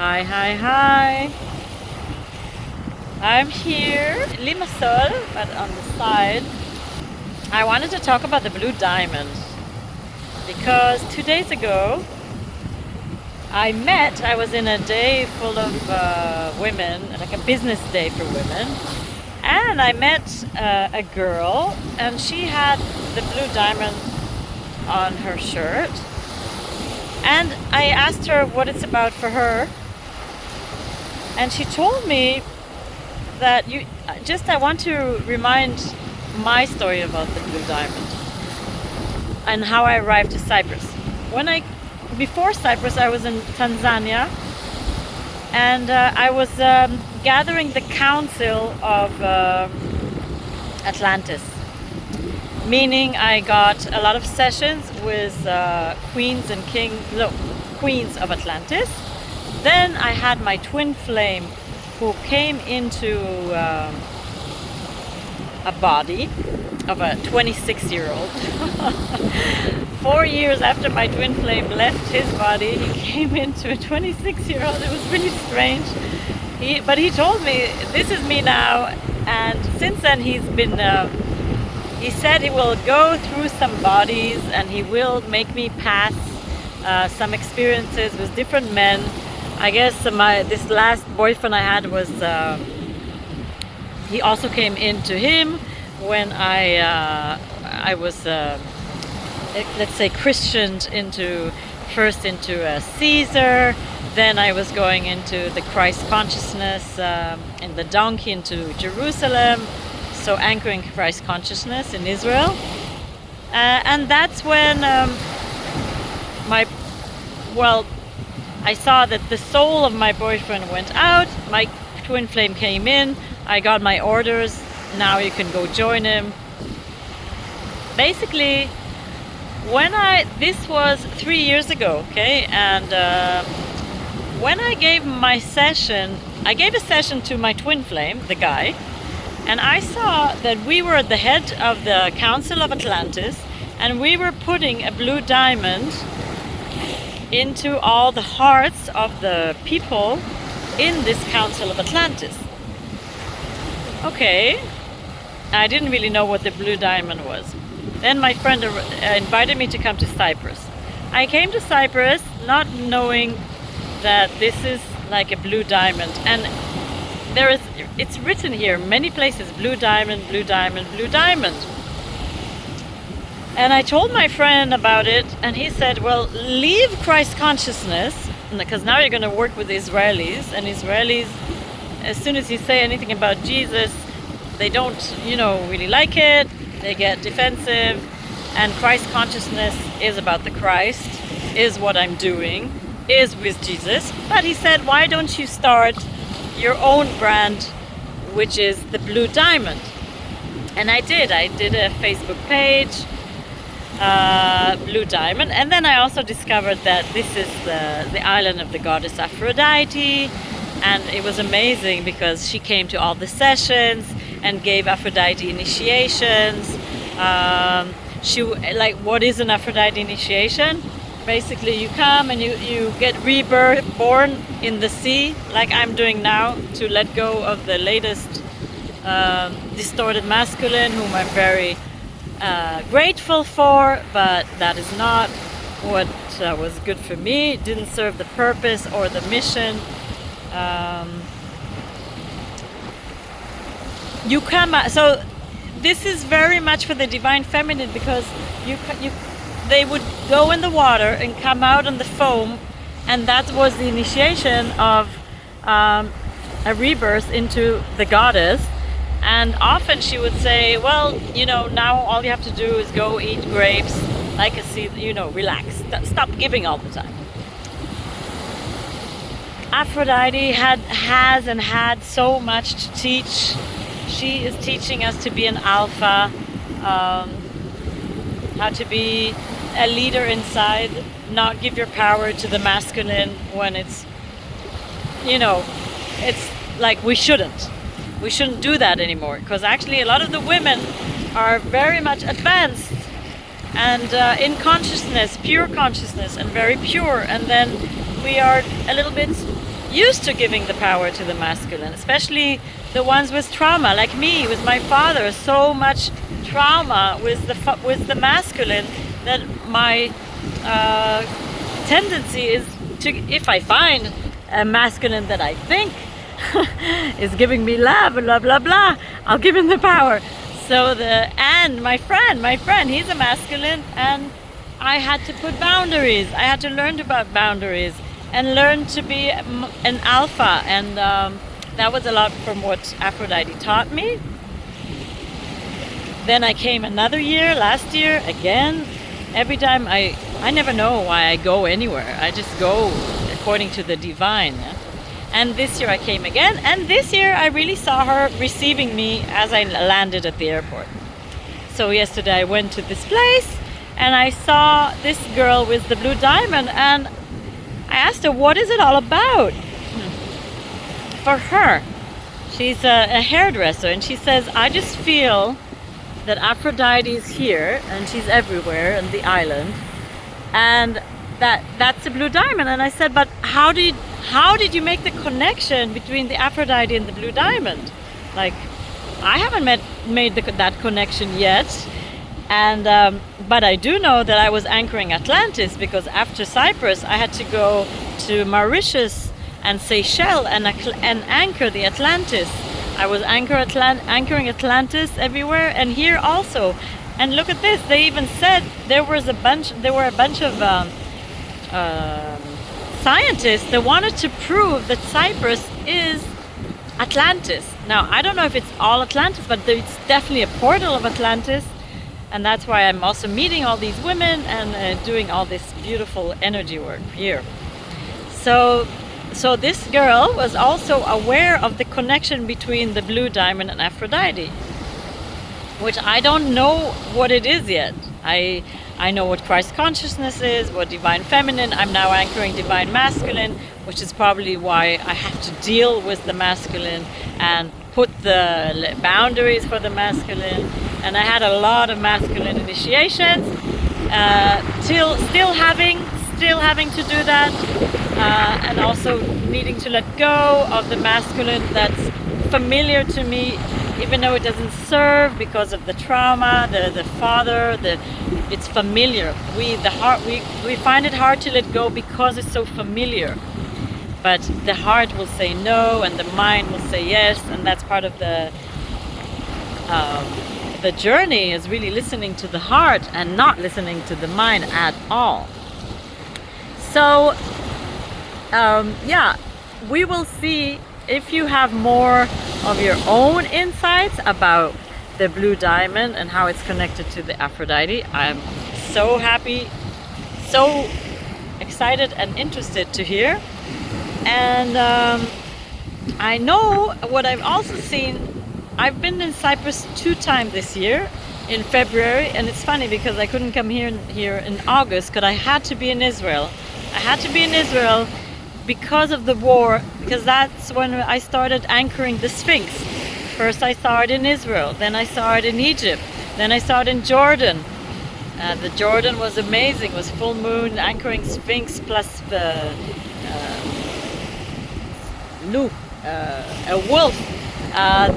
Hi, hi, hi. I'm here, Limassol, but on the side. I wanted to talk about the Blue Diamond because 2 days ago I was in a day full of women, like a business day for women, and I met a girl, and she had the Blue Diamond on her shirt. And I asked her what it's about for her, and she told me that I want to remind my story about the Blue Diamond and how I arrived to Cyprus. Before Cyprus, I was in Tanzania, and I was gathering the Council of Atlantis, meaning I got a lot of sessions with queens of Atlantis. Then I had my twin flame, who came into a body of a 26-year-old. 4 years after my twin flame left his body, he came into a 26-year-old. It was really strange. But he told me, this is me now. And since then he said he will go through some bodies and he will make me pass some experiences with different men. I guess this last boyfriend I had was, he also came into him when I was, let's say, Christianed first into Caesar. Then I was going into the Christ consciousness in the donkey into Jerusalem. So anchoring Christ consciousness in Israel. And that's when I saw that the soul of my boyfriend went out, my twin flame came in, I got my orders, now you can go join him. Basically, this was 3 years ago, okay? And when I gave my session, I gave a session to my twin flame, the guy, and I saw that we were at the head of the Council of Atlantis, and we were putting a blue diamond into all the hearts of the people in this Council of Atlantis. Okay, I didn't really know what the blue diamond was. Then my friend invited me to come to Cyprus. I came to Cyprus not knowing that this is like a blue diamond, and it's written here many places, blue diamond, blue diamond, blue diamond. And I told my friend about it, and he said, well, leave Christ consciousness, because now you're going to work with Israelis, and Israelis, as soon as you say anything about Jesus, they don't, really like it, they get defensive, and Christ consciousness is about the Christ, is what I'm doing, is with Jesus. But he said, why don't you start your own brand, which is the Blue Diamond? And I did a Facebook page, Blue Diamond, and then I also discovered that this is the island of the goddess Aphrodite, and it was amazing because she came to all the sessions and gave Aphrodite initiations. What is an Aphrodite initiation? Basically, you come and you get born in the sea, like I'm doing now, to let go of the latest distorted masculine, whom I'm very grateful for, but that is not what was good for me. It didn't serve the purpose or the mission. You come out, so this is very much for the divine feminine, because they would go in the water and come out on the foam, and that was the initiation of a rebirth into the goddess. And often she would say, well, now all you have to do is go eat grapes, like a seed, relax, stop giving all the time. Aphrodite has and had so much to teach. She is teaching us to be an alpha, how to be a leader inside, not give your power to the masculine when it's like we shouldn't do that anymore, because actually a lot of the women are very much advanced and in consciousness, pure consciousness, and very pure, and then we are a little bit used to giving the power to the masculine, especially the ones with trauma, like me, with my father. So much trauma with the masculine that my tendency is to, if I find a masculine that I think is giving me love, blah blah blah, I'll give him the power. So my friend, he's a masculine, and I had to put boundaries. I had to learn about boundaries and learn to be an alpha, and that was a lot from what Aphrodite taught me. Then I came another year, last year again. Every time I never know why I go anywhere. I just go according to the divine. Yeah? And this year I came again, and this year I really saw her receiving me as I landed at the airport. So yesterday I went to this place and I saw this girl with the blue diamond, and I asked her, what is it all about? For her, she's a hairdresser, and she says, I just feel that Aphrodite is here and she's everywhere on the island, and that's the blue diamond. And I said, but how did you make the connection between the Aphrodite and the blue diamond? Like, I haven't made that connection yet. And but I do know that I was anchoring Atlantis, because after Cyprus I had to go to Mauritius and Seychelles and anchor the Atlantis. I was anchoring Atlantis everywhere, and here also. And look at this, they even said there were a bunch of scientists that wanted to prove that Cyprus is Atlantis. Now, I don't know if it's all Atlantis, but it's definitely a portal of Atlantis. And that's why I'm also meeting all these women and doing all this beautiful energy work here. So this girl was also aware of the connection between the blue diamond and Aphrodite, which I don't know what it is yet. I know what Christ consciousness is, what divine feminine. I'm now anchoring divine masculine, which is probably why I have to deal with the masculine and put the boundaries for the masculine. And I had a lot of masculine initiations, still having to do that, and also needing to let go of the masculine that's familiar to me, even though it doesn't serve because of the trauma, the father, it's familiar. We find it hard to let go because it's so familiar. But the heart will say no, and the mind will say yes, and that's part of the journey, is really listening to the heart and not listening to the mind at all. So yeah, we will see if you have more of your own insights about the blue diamond and how it's connected to the Aphrodite. I'm so happy, so excited and interested to hear. And I know what I've also seen. I've been in Cyprus 2 times this year, in February, and it's funny because I couldn't come here in August because I had to be in Israel. I had to be in Israel because of the war, because that's when I started anchoring the Sphinx. First I saw it in Israel, then I saw it in Egypt, then I saw it in Jordan. The Jordan was amazing. It was full moon, anchoring Sphinx plus the a wolf.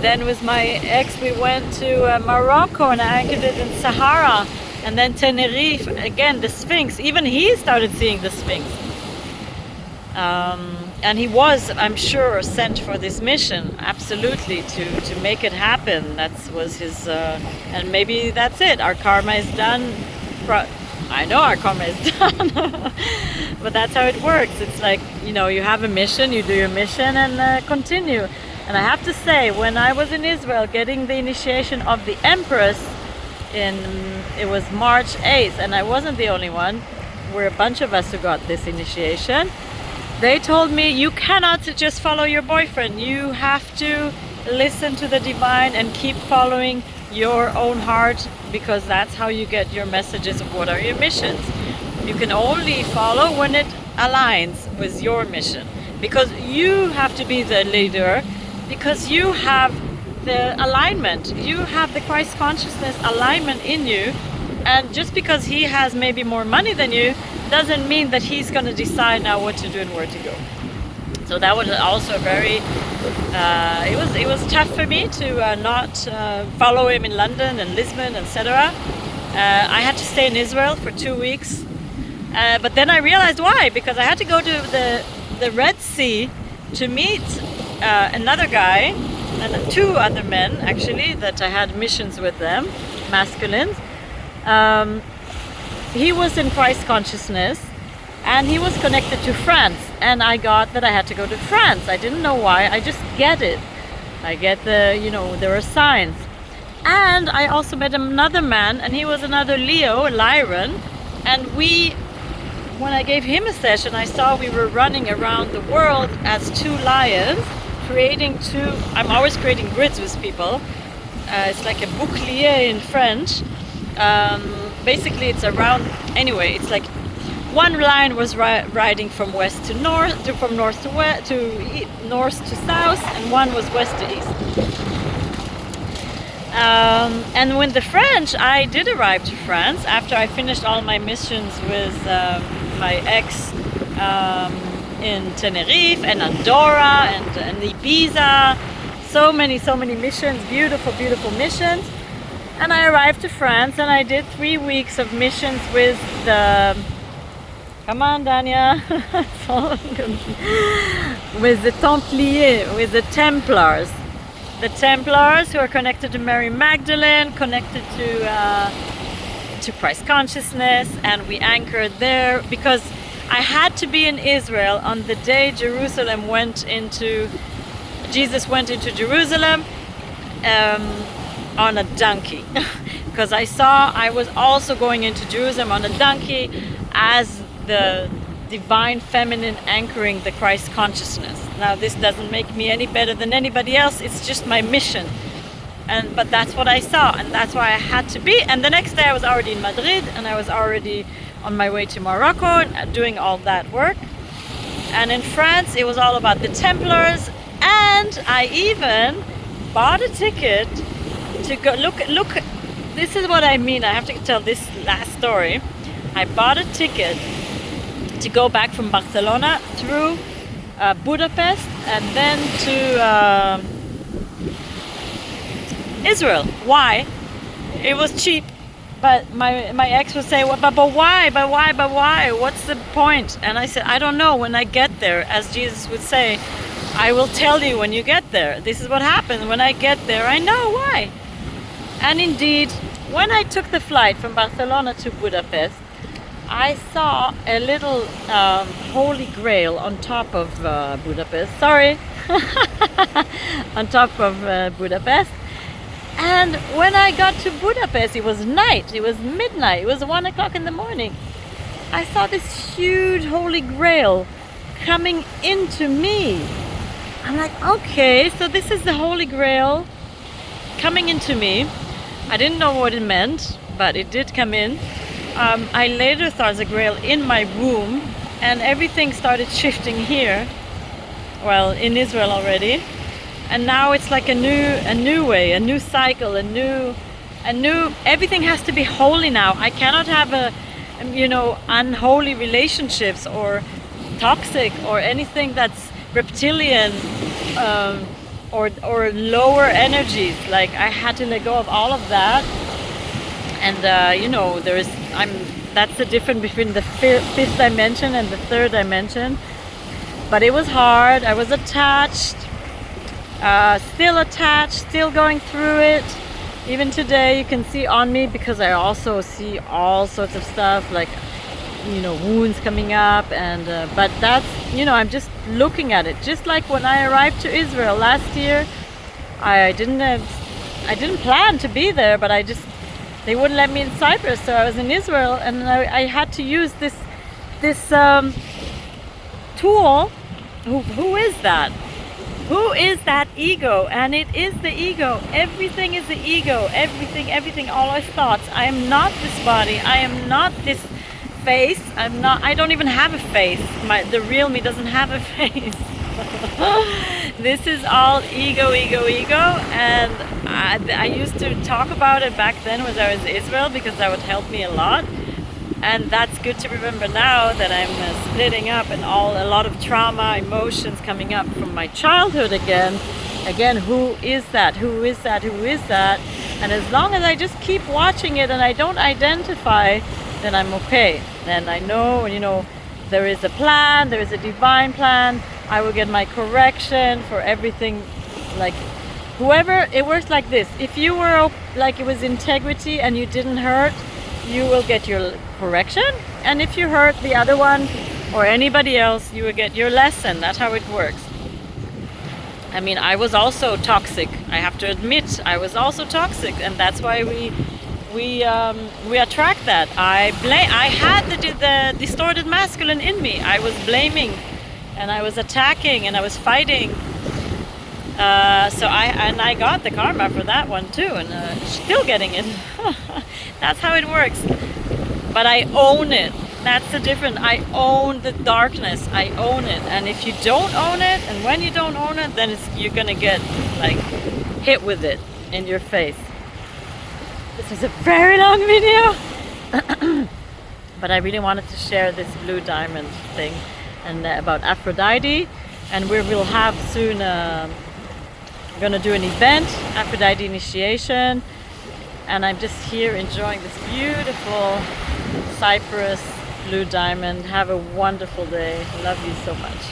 Then with my ex we went to Morocco and I anchored it in Sahara, and then Tenerife, again the Sphinx. Even he started seeing the Sphinx. And he was, I'm sure, sent for this mission, absolutely, to make it happen. That was his, and maybe that's it. Our karma is done. I know our karma is done, but that's how it works. It's like, you know, you have a mission, you do your mission and continue. And I have to say, when I was in Israel getting the initiation of the Empress, it was March 8th, and I wasn't the only one. We're a bunch of us who got this initiation. They told me, you cannot just follow your boyfriend. You have to listen to the divine and keep following your own heart, because that's how you get your messages of what are your missions. You can only follow when it aligns with your mission, because you have to be the leader, because you have the alignment. You have the Christ consciousness alignment in you, and just because he has maybe more money than you doesn't mean that he's going to decide now what to do and where to go. So that was also very. It was tough for me to not follow him in London and Lisbon, etc. I had to stay in Israel for 2 weeks, but then I realized why, because I had to go to the Red Sea to meet another guy and 2 other men actually that I had missions with them, masculines. He was in Christ consciousness and he was connected to France, and I got that I had to go to France. I didn't know why, I just get it. I get there are signs. And I also met another man, and he was another Leo, a Lyran, and when I gave him a session, I saw we were running around the world as 2 lions, I'm always creating grids with people. It's like a bouclier in French. Basically it's it's like one line was riding from west to north, from north to west, north to south, and one was west to east. And when the French, I did arrive to France after I finished all my missions with my ex in Tenerife and Andorra and Ibiza. So many missions, beautiful missions. And I arrived to France and I did 3 weeks of missions with the... Come on, Dania. With the Templiers, with the Templars. The Templars, who are connected to Mary Magdalene, connected to Christ consciousness, and we anchored there because I had to be in Israel on the day Jesus went into Jerusalem on a donkey, because I was also going into Jerusalem on a donkey as the divine feminine anchoring the Christ consciousness. Now this doesn't make me any better than anybody else, it's just my mission, but that's what I saw, and that's why I had to be. And the next day I was already in Madrid, and I was already on my way to Morocco doing all that work. And in France it was all about the Templars, and I even bought a ticket to go look. This is what I mean, I have to tell this last story. I bought a ticket to go back from Barcelona through Budapest and then to Israel. Why? It was cheap, but my ex would say, well, but why? What's the point? And I said, I don't know. When I get there, as Jesus would say, I will tell you when you get there. This is what happens. When I get there, I know why. And indeed, when I took the flight from Barcelona to Budapest, I saw a little Holy Grail on top of Budapest. Sorry. On top of Budapest. And when I got to Budapest, it was night. It was midnight. It was 1 o'clock in the morning. I saw this huge Holy Grail coming into me. I'm like, okay, so this is the Holy Grail coming into me. I didn't know what it meant, but it did come in. I later thought the Grail in my womb, and everything started shifting here. Well, in Israel already, and now it's like a new way, a new cycle, a new. Everything has to be holy now. I cannot have unholy relationships or toxic or anything that's reptilian or lower energies. Like, I had to let go of all of that. And that's the difference between the fifth dimension and the third dimension. But it was hard. I was attached, still going through it. Even today you can see on me, because I also see all sorts of stuff, like wounds coming up, and but that's I'm just looking at it. Just like when I arrived to Israel last year, I didn't plan to be there, but they wouldn't let me in Cyprus, so I was in Israel, and I had to use this tool. Who is that? Who is that ego? And it is the ego. Everything is the ego. Everything, all our thoughts. I am not this body. I am not this face. I don't even have a face. The real me doesn't have a face. This is all ego. And I used to talk about it back then when I was in Israel, because that would help me a lot. And that's good to remember now that I'm splitting up and a lot of trauma, emotions coming up from my childhood again. Again, who is that? Who is that? Who is that? And as long as I just keep watching it and I don't identify, then I'm okay. Then I know, there is a plan, there is a divine plan. I will get my correction for everything. Like, whoever, it works like this. If you were like it was integrity and you didn't hurt, you will get your correction. And if you hurt the other one or anybody else, you will get your lesson. That's how it works. I mean, I was also toxic. I have to admit, I was also toxic, and that's why we attract that. I had the distorted masculine in me. I was blaming, and I was attacking, and I was fighting. So I got the karma for that one too, and still getting it. That's how it works. But I own it. That's the difference. I own the darkness. I own it. And if you don't own it, and when you don't own it, then you're gonna get like hit with it in your face. This is a very long video, but I really wanted to share this blue diamond thing and about Aphrodite. And we will have soon. We're gonna do an event, Aphrodite initiation, and I'm just here enjoying this beautiful cypress blue diamond. Have a wonderful day. Love you so much.